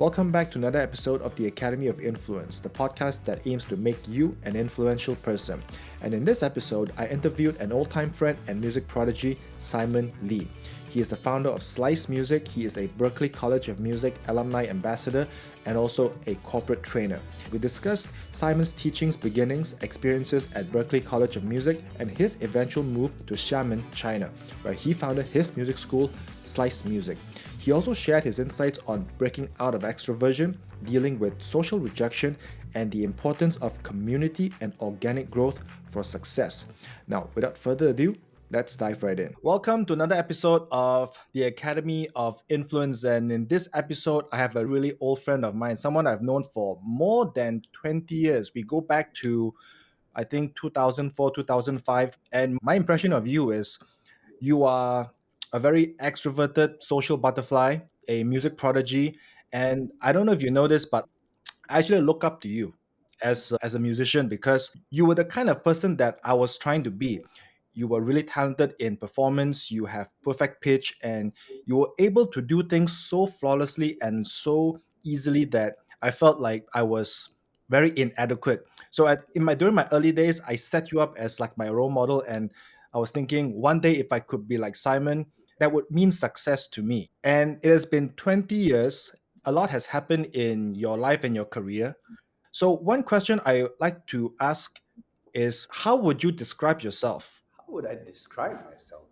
Welcome back to another episode of the Academy of Influence, the podcast that aims to make you an influential person. And in this episode, I interviewed an old-time friend and music prodigy, Xiamen Lee. He is the founder of SLYS Music. He is a Berklee College of Music alumni ambassador and also a corporate trainer. We discussed Xiamen's teachings, beginnings, experiences at Berklee College of Music, and his eventual move to Xiamen, China, where he founded his music school, SLYS Music. He also shared his insights on breaking out of extroversion, dealing with social rejection, and the importance of community and organic growth for success. Now, without further ado, let's dive right in. Welcome to another episode of the Academy of Influence. And in this episode, I have a really old friend of mine, someone I've known for more than 20 years. We go back to, I think, 2004, 2005. And my impression of you is you are a very extroverted social butterfly, a music prodigy. And I don't know if you know this, but I actually look up to you as a musician because you were the kind of person that I was trying to be. You were really talented in performance, you have perfect pitch, and you were able to do things so flawlessly and so easily that I felt like I was very inadequate. So in my during my early days, I set you up as like my role model, and I was thinking one day if I could be like Xiamen, that would mean success to me. And it has been 20 years. A lot has happened in your life and your career. So one question I like to ask is, how would you describe yourself? How would I describe myself?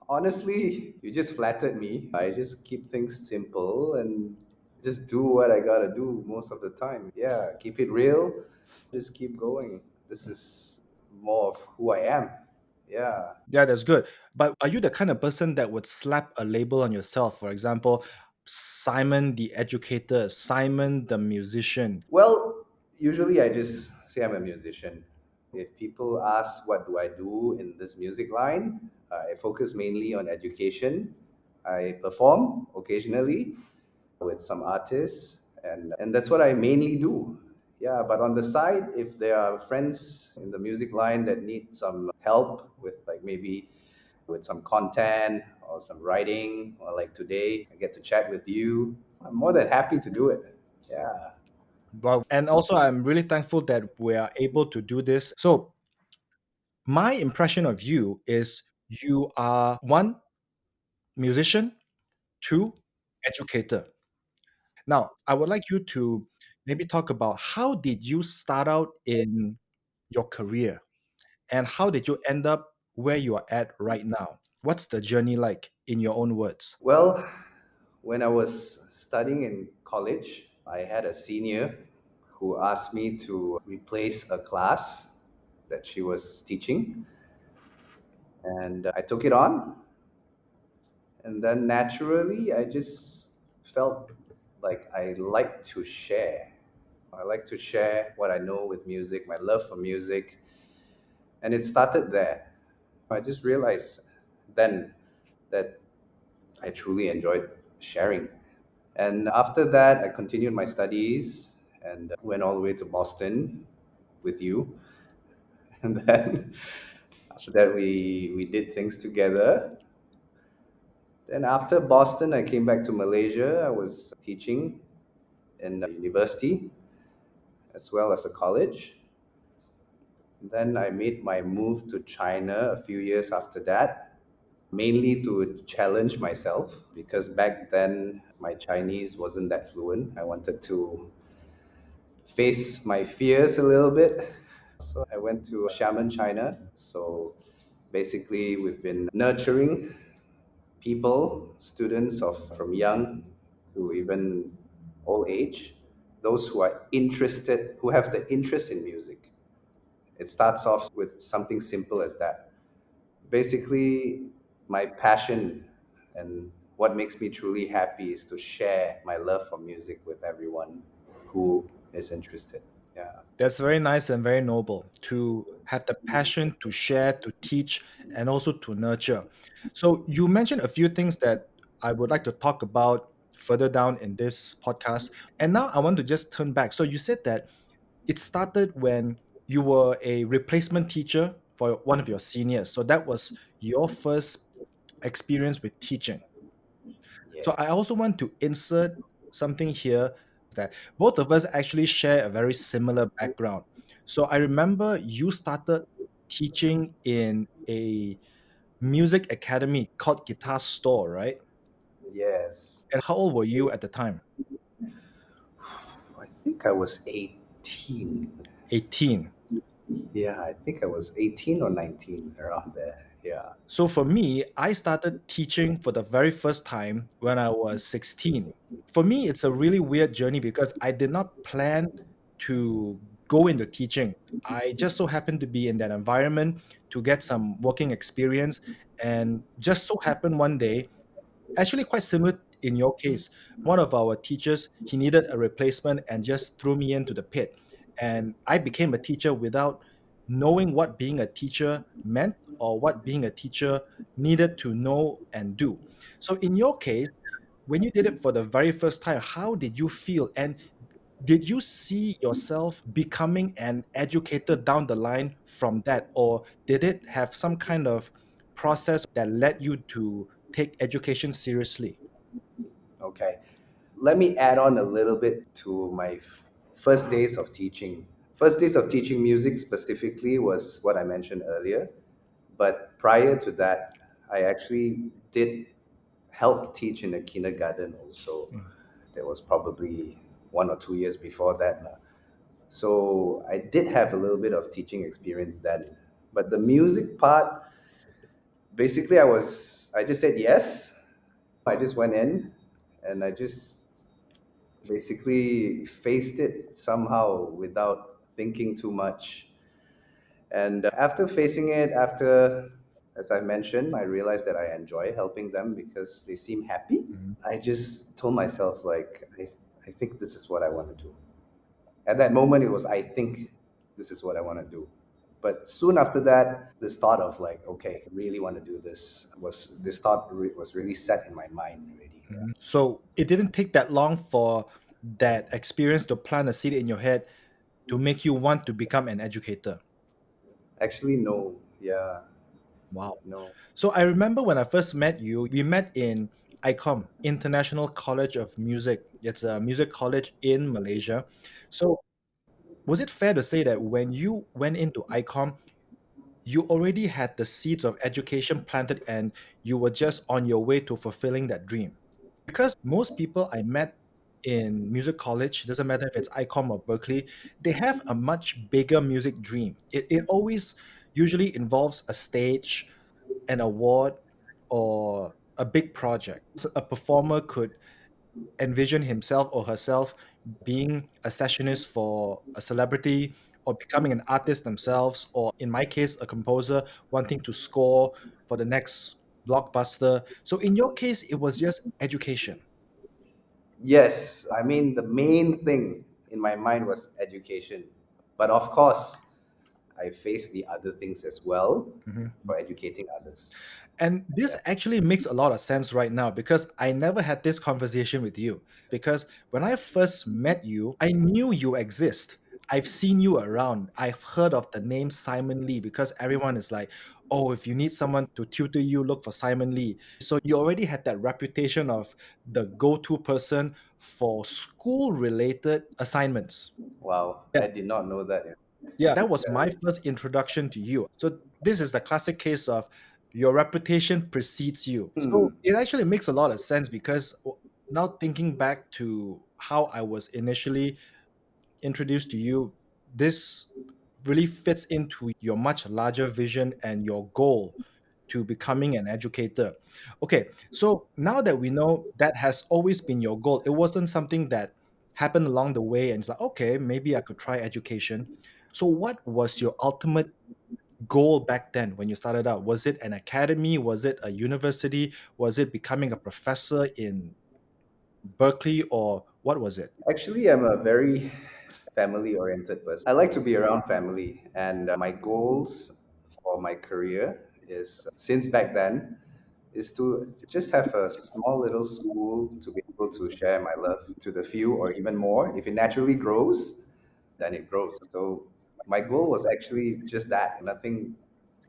Honestly, you just flattered me. I just keep things simple and just do what I gotta do most of the time. Yeah, keep it real, just keep going. This is more of who I am. Yeah. Yeah, that's good. But are you the kind of person that would slap a label on yourself? For example, Simon the educator, Simon the musician. Well, usually I just say I'm a musician. If people ask what do I do in this music line, I focus mainly on education. I perform occasionally with some artists, and that's what I mainly do. Yeah, but on the side, if there are friends in the music line that need some help with, like, maybe with some content or some writing, or like today I get to chat with you, I'm more than happy to do it. Yeah. Well, and also I'm really thankful that we are able to do this. So my impression of you is you are one musician, two educator. Now, I would like you to maybe talk about how did you start out in your career and how did you end up where you are at right now? What's the journey like in your own words? Well, when I was studying in college, I had a senior who asked me to replace a class that she was teaching, and I took it on. And then naturally, I just felt like I like to share. I like to share what I know with music, my love for music. And it started there. I just realized then that I truly enjoyed sharing. And after that, I continued my studies and went all the way to Boston with you. And then after that, we did things together. Then after Boston, I came back to Malaysia. I was teaching in a university as well as a college. Then I made my move to China a few years after that, mainly to challenge myself because back then my Chinese wasn't that fluent. I wanted to face my fears a little bit. So I went to Xiamen, China. So basically, we've been nurturing people, students of from young to even old age, those who are interested, who have the interest in music. It starts off with something simple as that. Basically, my passion and what makes me truly happy is to share my love for music with everyone who is interested. Yeah. That's very nice and very noble to have the passion to share, to teach, and also to nurture. So, you mentioned a few things that I would like to talk about further down in this podcast. And now I want to just turn back. So, you said that it started when you were a replacement teacher for one of your seniors. So, that was your first experience with teaching. So, I Yes. also want to insert something here. that both of us actually share a very similar background. So I remember you started teaching in a music academy called Guitar Store, right? Yes. And how old were you at the time? I think I was 18. 18. Yeah, I think I was 18 or 19 around there. Yeah. So for me, I started teaching for the very first time when I was 16. For me, it's a really weird journey because I did not plan to go into teaching. I just so happened to be in that environment to get some working experience, and just so happened one day, actually quite similar in your case, one of our teachers, he needed a replacement and just threw me into the pit, and I became a teacher without knowing what being a teacher meant or what being a teacher needed to know and do. So in your case, when you did it for the very first time, how did you feel, and did you see yourself becoming an educator down the line from that, or did it have some kind of process that led you to take education seriously? Okay. Let me add on a little bit to my first days of teaching. First days of teaching music specifically was what I mentioned earlier. But prior to that, I actually did help teach in a kindergarten also. Mm. There was probably 1 or 2 years before that. So I did have a little bit of teaching experience then. But the music part, basically, I just said yes. I just went in and I just basically faced it somehow without thinking too much. And after facing it, as I mentioned, I realized that I enjoy helping them because they seem happy. Mhm. I just told myself, like, I think this is what I want to do. At that moment, it was, I think this is what I want to do. But soon after that, this thought of like, okay, I really want to do this this thought was really set in my mind already. Yeah. So it didn't take that long for that experience to plant a seed in your head to make you want to become an educator. Actually, no. Yeah, Wow. no. So I remember when I first met you, we met in ICOM, International College of Music. It's a music college in Malaysia. So was it fair to say that when you went into ICOM, you already had the seeds of education planted and you were just on your way to fulfilling that dream? Because most people I met in music college, doesn't matter if it's ICOM or Berkeley, they have a much bigger music dream. It always usually involves a stage, an award, or a big project. A performer could envision himself or herself being a sessionist for a celebrity, or becoming an artist themselves, or in my case, a composer wanting to score for the next blockbuster. So in your case, it was just education. Yes, I mean, the main thing in my mind was education. But of course, I faced the other things as well Mhm. for educating others. And this Yeah. actually makes a lot of sense right now because I never had this conversation with you. Because when I first met you, I knew you exist. I've seen you around. I've heard of the name Simon Lee because everyone is like, oh, if you need someone to tutor you, look for Simon Lee. So you already had that reputation of the go to person for school related assignments. Wow, Yeah. I did not know that. Yeah, that was my first introduction to you. So this is the classic case of your reputation precedes you. Hmm. So it actually makes a lot of sense because now thinking back to how I was initially introduced to you, this really fits into your much larger vision and your goal to becoming an educator. Okay, so now that we know that has always been your goal, it wasn't something that happened along the way and it's like, okay, maybe I could try education. So, what was your ultimate goal back then when you started out? Was it an academy? Was it a university? Was it becoming a professor in Berkeley, or what was it? Actually, I'm a very family oriented person. I like to be around family, and my goals for my career is since back then is to just have a small little school to be able to share my love to the few or even more. If it naturally grows, then it grows. So my goal was actually just that, nothing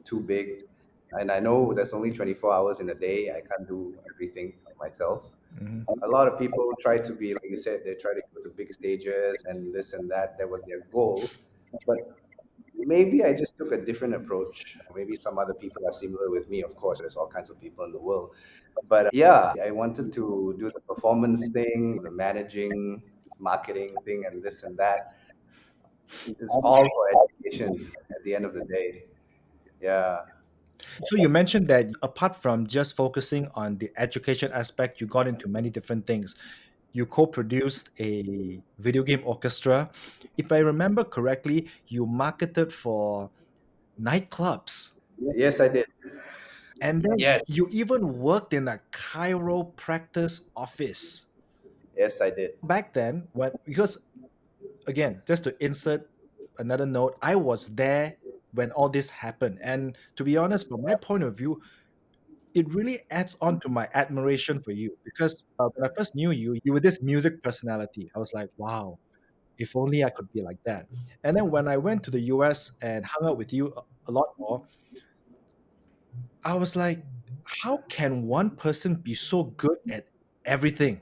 too big. And I know there's only 24 hours in a day. I can't do everything myself. Hmm. A lot of people try to be, like you said, they try to go to big stages and this and that. That was their goal. But maybe I just took a different approach. Maybe some other people are similar with me. Of course, there's all kinds of people in the world. But yeah, I wanted to do the performance thing, the managing, marketing thing, and this and that. It's all for education at the end of the day. Yeah. So you mentioned that apart from just focusing on the education aspect, you got into many different things. You co-produced a video game orchestra. If I remember correctly, you marketed for nightclubs. Yes, I did. And then Yes. you even worked in a chiropractor's office. Yes, I did. Back then, when because again, just to insert another note, I was there when all this happened. And to be honest, from my point of view, it really adds on to my admiration for you because when I first knew you, you were this music personality. I was like, wow, if only I could be like that. And then when I went to the US and hung out with you a lot more, I was like, how can one person be so good at everything?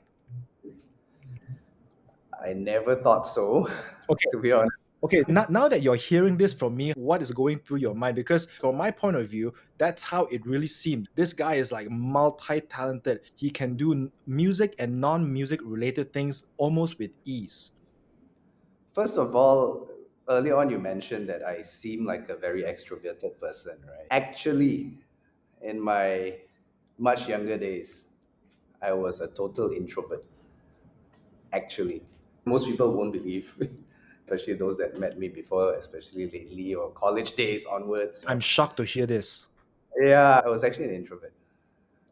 I never thought so, Okay, to be honest. okay, now that you're hearing this from me, what is going through your mind? Because from my point of view, that's how it really seemed. This guy is like multi-talented. He can do music and non-music related things almost with ease. First of all, early on you mentioned that I seem like a very extroverted person, right? Actually, in my much younger days, I was a total introvert. Actually, most people won't believe, especially those that met me before, especially lately or college days onwards. I'm shocked to hear this. Yeah, I was actually an introvert.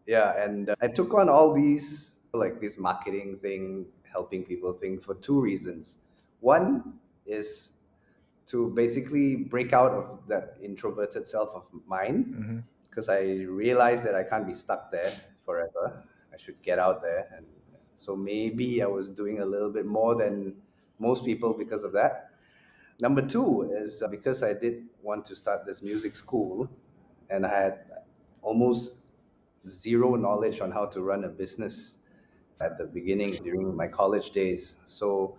Yeah, and I took on all these, like this marketing thing, helping people think, for two reasons. One is to basically break out of that introverted self of mine, Hmm. because I realized that I can't be stuck there forever. I should get out there. And so maybe I was doing a little bit more than most people because of that. Number two is because I did want to start this music school, and I had almost zero knowledge on how to run a business at the beginning during my college days. So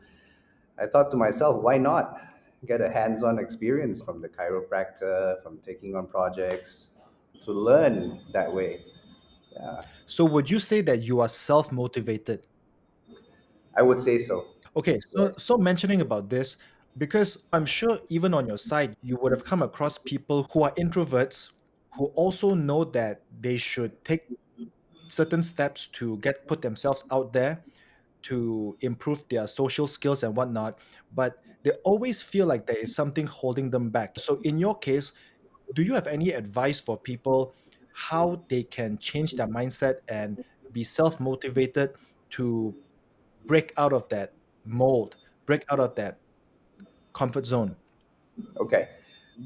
I thought to myself, why not get a hands on experience from the chiropractor, from taking on projects, to learn that way? Yeah, So would you say that you are self-motivated? I would say so. Okay, Yes. so mentioning about this, because I'm sure even on your side, you would have come across people who are introverts who also know that they should take certain steps to get put themselves out there to improve their social skills and whatnot, but they always feel like there is something holding them back. So in your case, do you have any advice for people how they can change their mindset and be self-motivated to break out of that mold, break out of that comfort zone? Okay.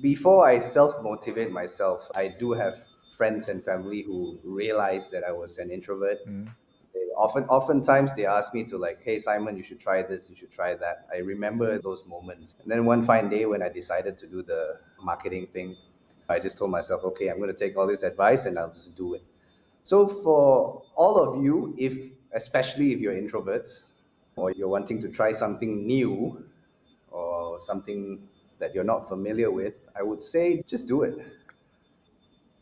Before I self motivate myself, I do have friends and family who realized that I was an introvert. Mm. Oftentimes they ask me to, like, hey Simon, you should try this, you should try that. I remember those moments. And then one fine day when I decided to do the marketing thing, I just told myself, okay, I'm going to take all this advice and I'll just do it. So for all of you, if especially if you're introverts or you're wanting to try something new or something that you're not familiar with, I would say just do it.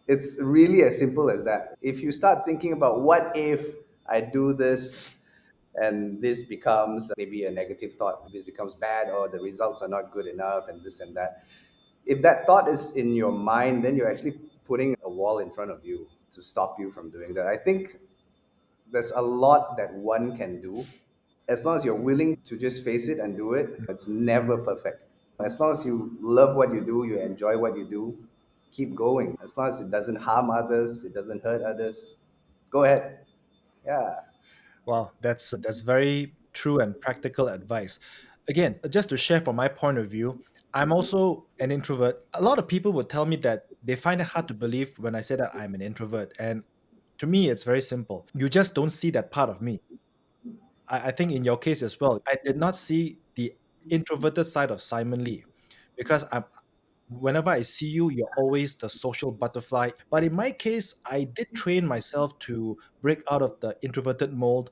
It's really as simple as that. If you start thinking about what if I do this and this becomes maybe a negative thought, this becomes bad, or the results are not good enough, and this and that. If that thought is in your mind, then you're actually putting a wall in front of you to stop you from doing that. I think there's a lot that one can do as long as you're willing to just face it and do it. It's never perfect. As long as you love what you do, you enjoy what you do, keep going. As long as it doesn't harm others, it doesn't hurt others, go ahead. Yeah. Wow, that's very true and practical advice. Again, just to share from my point of view, I'm also an introvert. A lot of people would tell me that they find it hard to believe when I say that I'm an introvert. And to me, it's very simple. You just don't see that part of me. I think in your case as well, I did not see the introverted side of Simon Lee because Whenever I see you, you're always the social butterfly. But in my case, I did train myself to break out of the introverted mold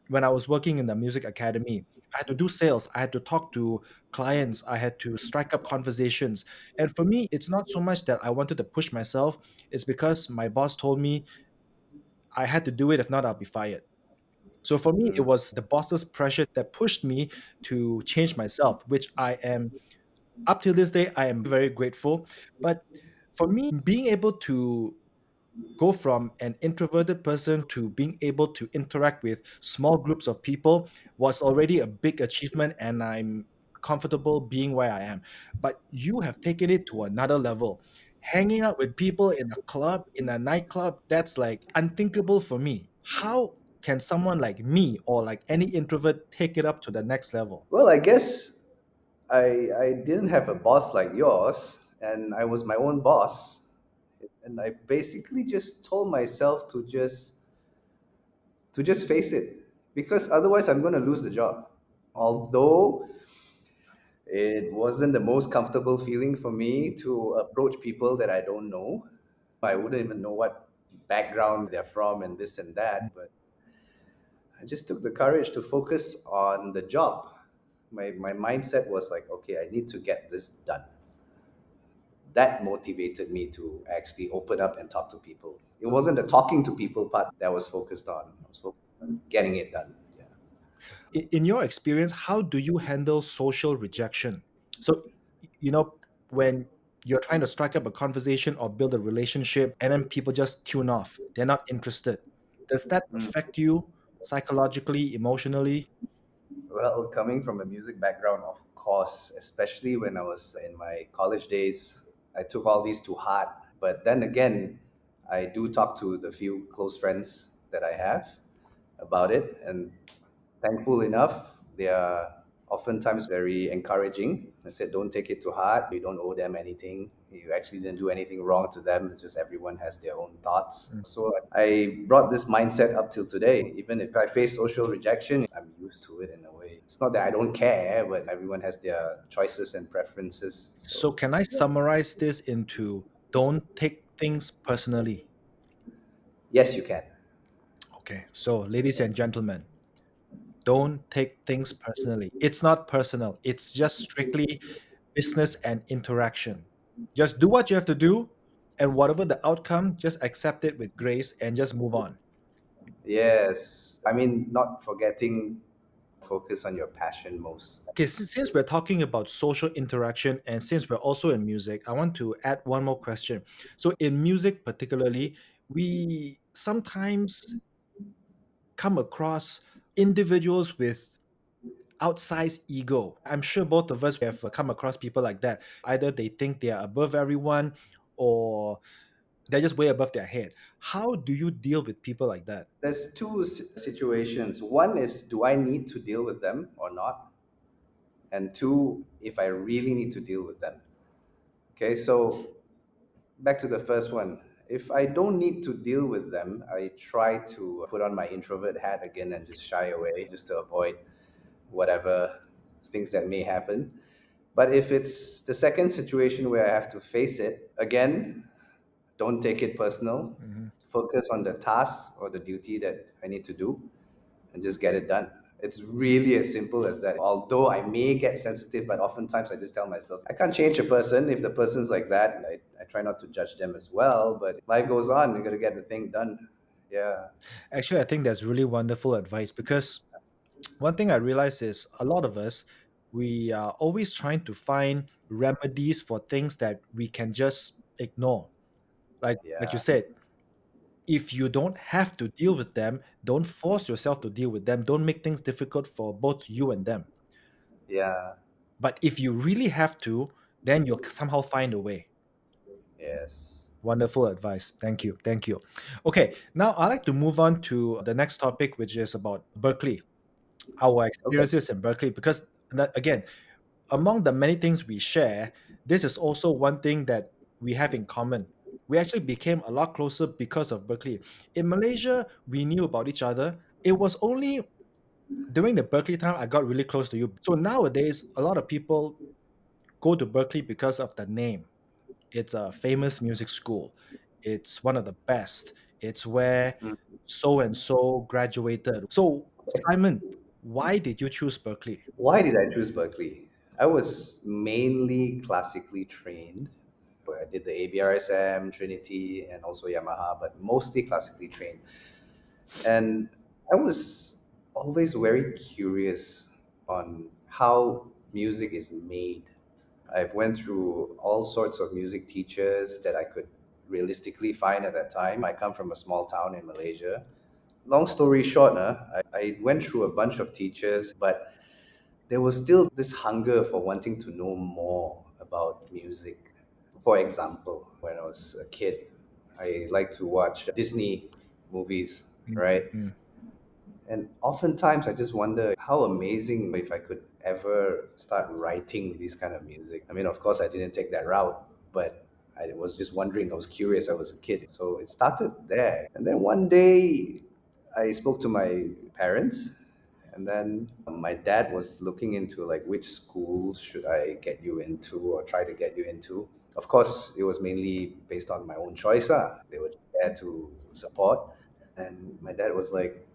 when I was working in the music academy. I had to do sales, I had to talk to clients, I had to strike up conversations. And for me, it's not so much that I wanted to push myself, it's because my boss told me I had to do it. If not, I'll be fired. So for me, it Mm. was the boss's pressure that pushed me to change myself, which I am up till this day, I am very grateful. But for me, being able to go from an introverted person to being able to interact with small groups of people was already a big achievement, and I'm comfortable being where I am. But you have taken it to another level. Hanging out with people in a club, in a nightclub, that's like unthinkable for me. How can someone like me or like any introvert take it up to the next level? Well, I guess I didn't have a boss like yours, and I was my own boss. And I basically just told myself to just face it, because otherwise I'm going to lose the job. Although it wasn't the most comfortable feeling for me to approach people that I don't know. I wouldn't even know what background they're from and this and that, but I just took the courage to focus on the job. My mindset was like, okay, I need to get this done. That motivated me to actually open up and talk to people. It wasn't the talking to people part that I was focused on. I was focused on getting it done. Yeah. In your experience, how do you handle social rejection? So, you know, when you're trying to strike up a conversation or build a relationship, and then people just tune off, they're not interested. Does that Mm. affect you psychologically, emotionally? Well, coming from a music background, of course, especially when I was in my college days, I took all these to heart. But then again, I do talk to the few close friends that I have about it. And thankful enough, they are oftentimes very encouraging. I said, don't take it to heart. You don't owe them anything. You actually didn't do anything wrong to them. It's just everyone has their own thoughts. Mm. So I brought this mindset up till today. Even if I face social rejection, I'm used to it in a way. It's not that I don't care, but everyone has their choices and preferences. So, So can I summarize this into don't take things personally? yes, you can. Okay, so ladies and gentlemen, don't take things personally. It's not personal, it's just strictly business and interaction. Just do what you have to do, and whatever the outcome, just accept it with grace and just move on. Yes. I mean, not forgetting focus on your passion most. Okay, since we're talking about social interaction and since we're also in music, I want to add one more question. So, in music, particularly, we sometimes come across individuals with outsized ego. I'm sure both of us have come across people like that. Either they think they are above everyone or they're just way above their head. How do you deal with people like that? There's two situations. One is, do I need to deal with them or not? And two, if I really need to deal with them. Okay, so back to the first one. If I don't need to deal with them, I try to put on my introvert hat again and just shy away just to avoid whatever things that may happen. But if it's the second situation where I have to face it, again, don't take it personal. Mhm. Focus on the task or the duty that I need to do and just get it done. It's really as simple as that. Although I may get sensitive, but oftentimes I just tell myself, I can't change a person. If the person's like that, I try not to judge them as well. But life goes on. You got to get the thing done. Yeah. Actually, I think that's really wonderful advice because one thing I realize is a lot of us, we are always trying to find remedies for things that we can just ignore. Like you Yeah. said, if you don't have to deal with them, don't force yourself to deal with them. Don't make things difficult for both you and them. Yeah. But if you really have to, then you'll somehow find a way. Yes. Wonderful advice. Thank you. Thank you. Okay, now I'd like to move on to the next topic, which is about Berkeley, our Okay. experiences in Berkeley. Because, again, among the many things we share, this is also one thing that we have in common. We actually became a lot closer because of Berkeley. In Malaysia, we knew about each other. It was only during the Berkeley time I got really close to you. So nowadays, a lot of people go to Berkeley because of the name. It's a famous music school. It's one of the best. It's where Mm. so and so graduated. So, Simon, why did you choose Berkeley? Why did I choose Berkeley? I was mainly classically trained. I did the ABRSM, Trinity, and also Yamaha, but mostly classically trained. And I was always very curious on how music is made. I've went through all sorts of music teachers that I could realistically find at that time. I come from a small town in Malaysia. Long story short, I went through a bunch of teachers, but there was still this hunger for wanting to know more about music. For example, when I was a kid, I liked to watch Disney movies, right? Mm. And oftentimes I just wonder how amazing if I could ever start writing these kind of music. I mean, of course, I didn't take that route, but I was just wondering. I was curious. I was a kid. So it started there. And then one day I spoke to my parents, and then my dad was looking into like which schools should I get you into or try to get you into. Of course, it was mainly based on my own choice. They were there to support. And my dad was like,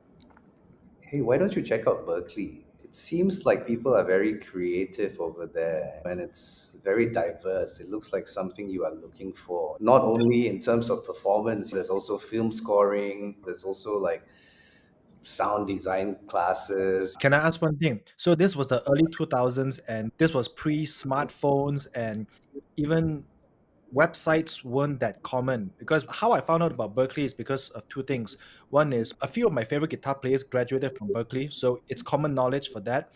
hey, why don't you check out Berkeley? It seems like people are very creative over there and it's very diverse. It looks like something you are looking for, not only in terms of performance, there's also film scoring, there's also like sound design classes. Can I ask one thing? So this was the early 2000s and this was pre-smartphones and even websites weren't that common, because how I found out about Berkeley is because of two things. One is a few of my favorite guitar players graduated from Berkeley, so it's common knowledge for that.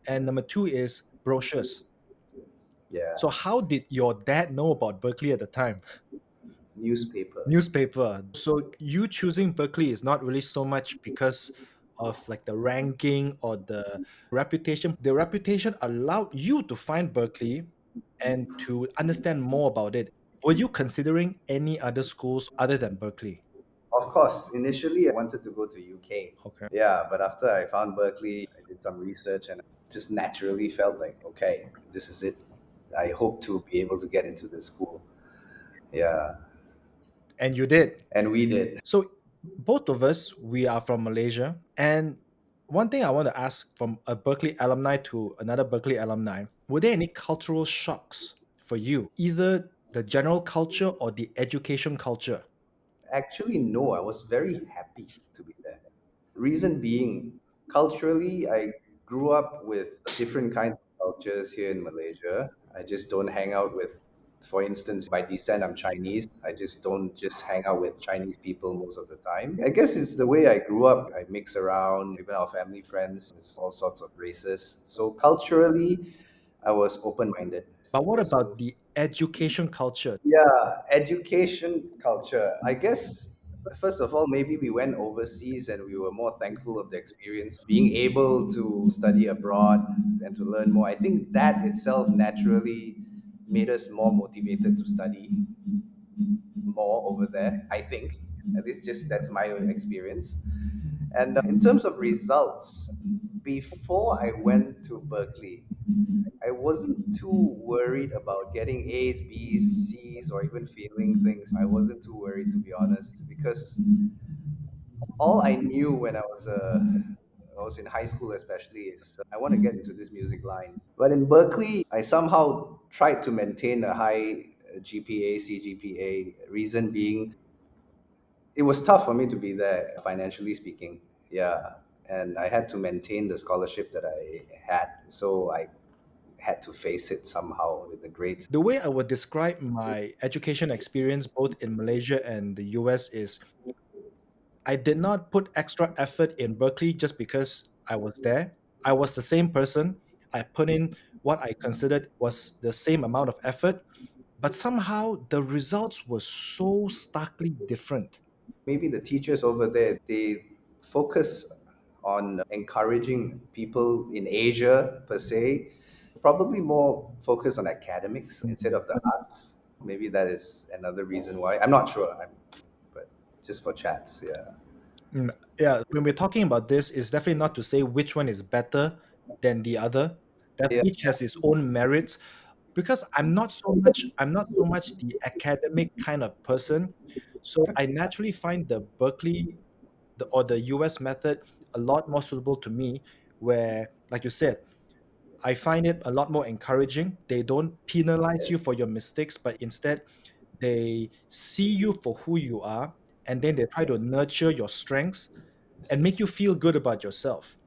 And number two is brochures. Yeah, So how did your dad know about Berkeley at the time? newspaper. Newspaper. So you choosing Berkeley is not really so much because of like the ranking or the reputation. The reputation allowed you to find Berkeley and to understand more about it. Were you considering any other schools other than Berkeley? Of course, initially I wanted to go to UK. Okay. Yeah, but after I found Berkeley, I did some research and just naturally felt like, okay, this is it. I hope to be able to get into the school. Yeah, And you did. and we did. So both of us, we are from Malaysia. And one thing I want to ask from a Berkeley alumni to another Berkeley alumni, were there any cultural shocks for you? Either the general culture or the education culture? Actually, no, I was very happy to be there. Reason being, culturally, I grew up with different kinds of cultures here in Malaysia. I just don't hang out with, for instance, by descent, I'm Chinese. I just don't just hang out with Chinese people most of the time. I guess it's the way I grew up. I mix around, even our family friends, it's all sorts of races. So culturally, I was open minded. But what about So the education culture? yeah, education culture. I guess, first of all, maybe we went overseas and we were more thankful of the experience, being able to study abroad and to learn more. I think that itself naturally made us more motivated to study more over there, I think. At least just that's my own experience. And in terms of results, before I went to Berkeley, I wasn't too worried about getting A's, B's, C's, or even failing things. I wasn't too worried, to be honest, because all I knew when I was in high school, especially, is I want to get into this music line. But in Berkeley, I somehow tried to maintain a high GPA, CGPA. Reason being, it was tough for me to be there, financially speaking. Yeah, and I had to maintain the scholarship that I had, so I had to face it somehow with the grades. The way I would describe my education experience both in Malaysia and the US is I did not put extra effort in Berkeley just because I was there. I was the same person. I put in what I considered was the same amount of effort, but somehow the results were so starkly different. Maybe the teachers over there, they focus on encouraging people in Asia per se, probably more focused on academics instead of the arts. Maybe that is another reason why. I'm not sure, but just for chats, yeah. Mm, yeah, when we're talking about this, it's definitely not to say which one is better than the other. That Yeah, each has its own merits. because I'm not so much the academic kind of person. So I naturally find the Berkeley or the US method a lot more suitable to me, where, like you said, I find it a lot more encouraging. They don't penalize you for your mistakes, but instead they see you for who you are, and then they try to nurture your strengths and make you feel good about yourself.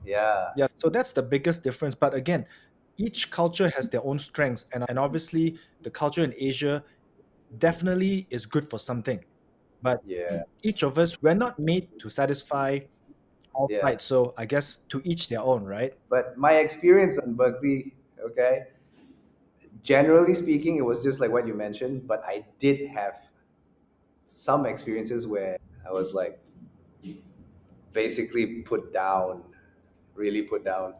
Yeah, Yeah, so that's the biggest difference. But again, each culture has their own strengths, and obviously the culture in Asia definitely is good for something. But yeah, each of us, we're not made to satisfy all yeah. sides. So I guess to each their own, right? But my experience in Berkeley, okay, generally speaking, it was just like what you mentioned. But I did have some experiences where I was like basically put down, really put down.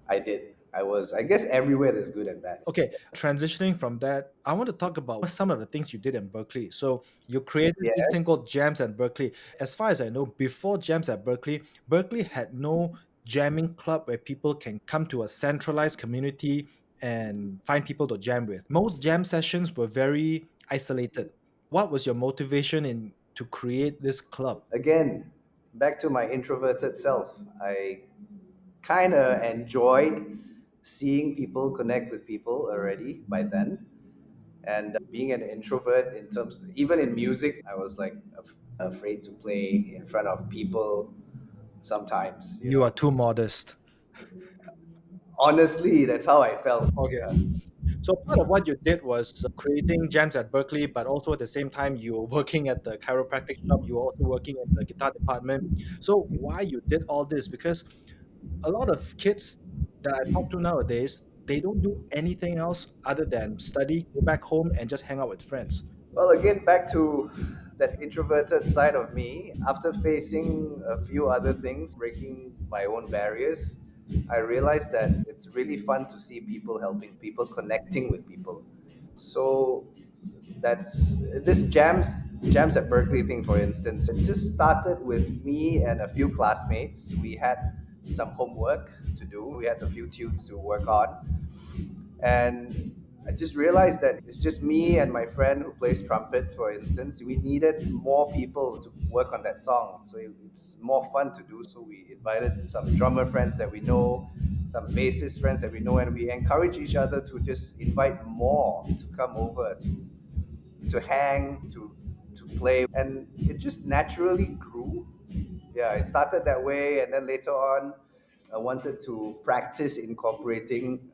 I did. I was, I guess, everywhere there's good and bad. Okay, transitioning from that, I want to talk about some of the things you did in Berkeley. So you created this thing Yes. called Jams at Berkeley. As far as I know, before Jams at Berkeley, Berkeley had no jamming club where people can come to a centralized community and find people to jam with. Most jam sessions were very isolated. What was your motivation in to create this club? Again, back to my introverted self. I kind of enjoyed seeing people connect with people already by then. And being an introvert in terms, even in music, I was like afraid to play in front of people sometimes, you You are know. too modest. Honestly, that's how I felt. Okay. Yeah. So part of what you did was creating jams at Berkeley, but also at the same time you were working at the chiropractic shop. You were also working in the guitar department. So why you did all this? Because a lot of kids that I talk to nowadays, they don't do anything else other than study, go back home, and just hang out with friends. Well, again, back to that introverted side of me, after facing a few other things, breaking my own barriers, I realized that it's really fun to see people helping people, connecting with people. So that's this jams at Berkeley thing, for instance. It just started with me and a few classmates. We had some homework to do. We had a few tunes to work on, and I just realized that it's just me and my friend who plays trumpet, for instance. We needed more people to work on that song. So it's more fun to do. So we invited some drummer friends that we know, some bassist friends that we know, and we encourage each other to just invite more to come over to hang, to play. And it just naturally grew. Yeah, it started that way, and then later on I wanted to practice incorporating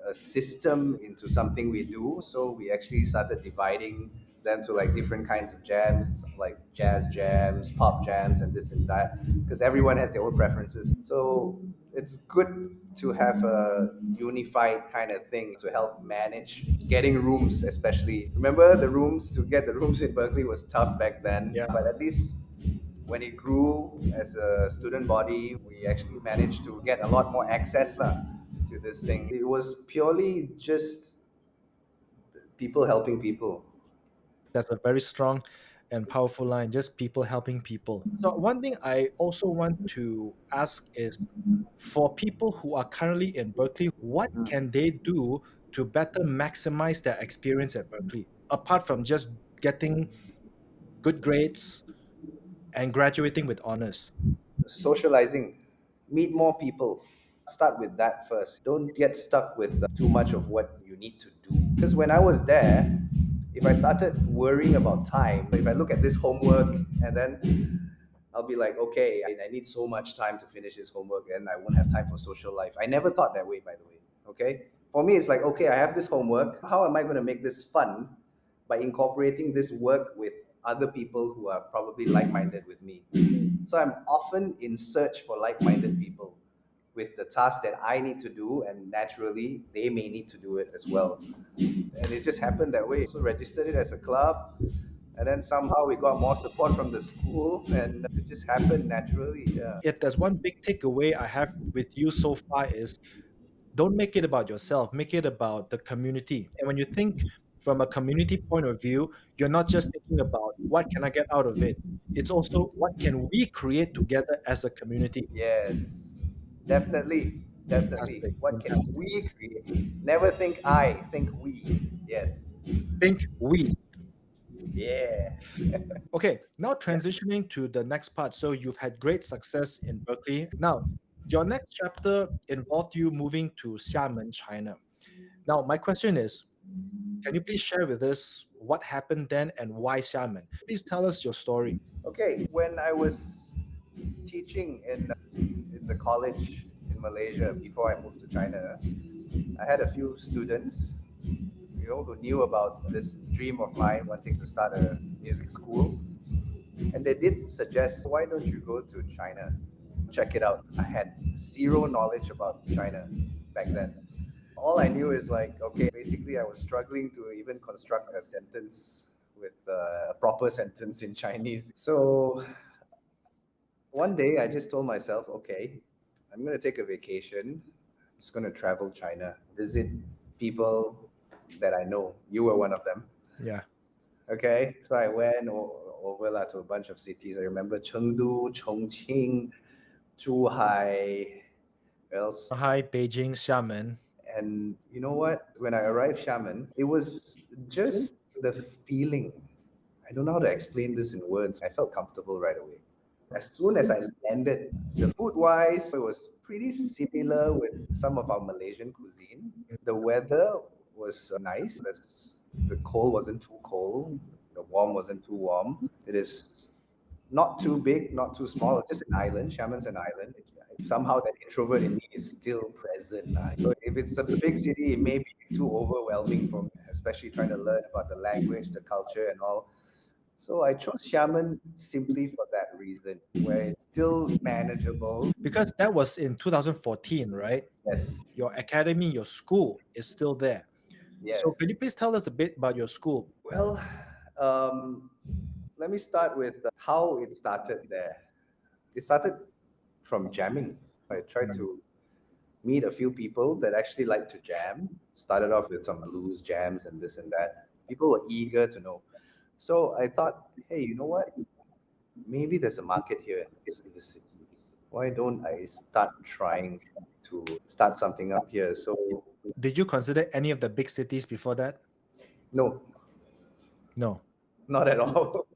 a system into something we do. So we actually started dividing them to like different kinds of jams, like jazz jams, pop jams, and this and that, because everyone has their own preferences. So it's good to have a unified kind of thing to help manage getting rooms, especially. Remember the rooms, to get the rooms in Berkeley was tough back then, Yeah. but at least when it grew as a student body, we actually managed to get a lot more access lah, to this thing. It was purely just people helping people. That's a very strong and powerful line, just people helping people. So, one thing I also want to ask is for people who are currently in Berkeley, what can they do to better maximize their experience at Berkeley, apart from just getting good grades and graduating with honors? Socializing, meet more people. Start with that first. Don't get stuck with too much of what you need to do. Because when I was there, if I started worrying about time, if I look at this homework and then I'll be like, okay, I need so much time to finish this homework and I won't have time for social life. I never thought that way, by the way. Okay? For me, it's like, okay, I have this homework. How am I going to make this fun by incorporating this work with other people who are probably like minded with me? So I'm often in search for like minded people with the task that I need to do, and naturally, they may need to do it as well. And it just happened that way. So registered it as a club, and then somehow we got more support from the school, and it just happened naturally. Yeah. If there's one big takeaway I have with you so far is don't make it about yourself, make it about the community. And when you think from a community point of view, you're not just thinking about what can I get out of it, it's also what can we create together as a community. Yes, definitely. Definitely. Fantastic. What can Fantastic. we create? Never think I, think we. Yes. Think we. Yeah. Okay, now transitioning to the next part. So you've had great success in Berkeley. Now, your next chapter involved you moving to Xiamen, China. Now, my question is, can you please share with us what happened then and why Xiamen? Please tell us your story. Okay. When I was teaching in the college in Malaysia before I moved to China, I had a few students, who knew about this dream of mine wanting to start a music school. And they did suggest, why don't you go to China? Check it out. I had zero knowledge about China back then. All I knew is like, okay, basically, I was struggling to even construct a sentence with a proper sentence in Chinese. So one day I just told myself, okay, I'm going to take a vacation. I'm just going to travel China, visit people that I know. You were one of them. Yeah. Okay, so I went over to a bunch of cities. I remember Chengdu, Chongqing, Zhuhai, where else? Shanghai, Beijing, Xiamen. And you know what? When I arrived Xiamen, it was just the feeling. I don't know how to explain this in words. I felt comfortable right away. As soon as I landed, the food wise, it was pretty similar with some of our Malaysian cuisine. The weather was nice. The cold wasn't too cold. The warm wasn't too warm. It is not too big, not too small. It's just an island. Xiamen's an island. Somehow that introvert in me is still present. So if it's a big city, it may be too overwhelming for me, especially trying to learn about the language, the culture, and all. So I chose Xiamen simply for that reason, where it's still manageable. Because that was in 2014, right? Yes, Your academy, your school is still there. So yes. can you please tell us a bit about your school? Well, um, let me start with how it started there. It started from jamming. I tried to meet a few people that actually like to jam. Started off with some blues jams and this and that. People were eager to know. So I thought, hey, you know what? Maybe there's a market here in the city. Why don't I start trying to start something up here? So Did you consider any of the big cities before that? no, No. not at all.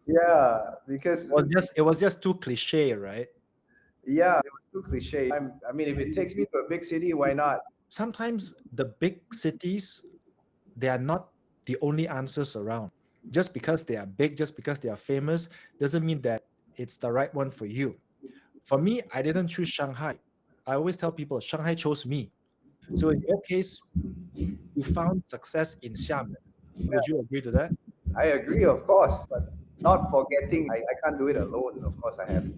Yeah, because It was just too cliche, right? yeah, it was too cliche. I mean, if it takes me to a big city, why not? Sometimes the big cities, they are not the only answers around. Just because they are big, just because they are famous, doesn't mean that it's the right one for you. For me, I didn't choose Shanghai. I always tell people Shanghai chose me. So in your case, you found success in Xiamen. Would you agree to that? I agree, of course, but not forgetting I can't do it alone. Of course, I have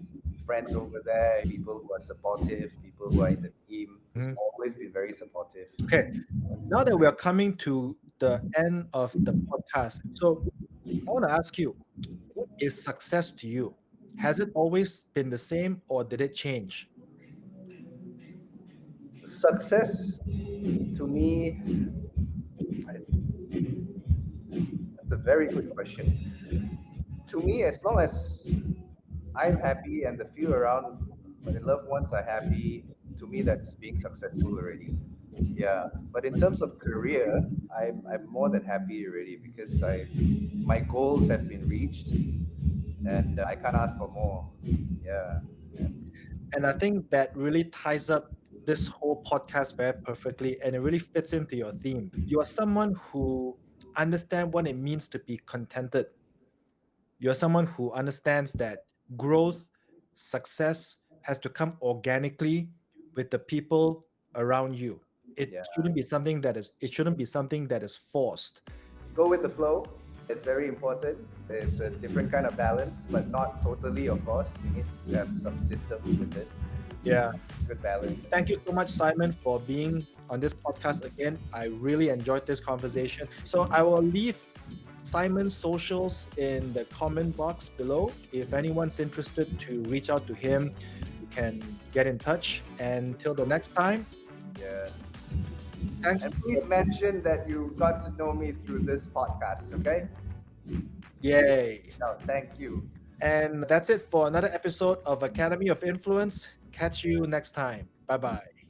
friends over there, people who are supportive, people who are in the team. It's Mhm. always been very supportive. Okay. Now that we are coming to the end of the podcast, so I want to ask you, what is success to you? Has it always been the same or did it change? Success to me, that's a very good question. To me, as long as I'm happy and the few around my loved ones are happy, to me that's being successful already. Yeah, but in terms of career, I'm more than happy already because my goals have been reached and I can't ask for more. Yeah. And I think that really ties up this whole podcast very perfectly and it really fits into your theme. You are someone who understands what it means to be contented. You're someone who understands that growth, success has to come organically with the people around you. Yeah. It shouldn't be something that is forced. Go with the flow. It's very important. It's a different kind of balance, but not totally, of course. You need to have some system with it. Yeah. Good balance. Thank you so much, Simon, for being on this podcast again. I really enjoyed this conversation. So I will leave Simon's socials in the comment box below. If anyone's interested to reach out to him, you can get in touch. And till the next time, Yeah. thanks. And please mention that you got to know me through this podcast, okay? Yay. No, thank you. And that's it for another episode of Academy of Influence. Catch you next time. Bye bye.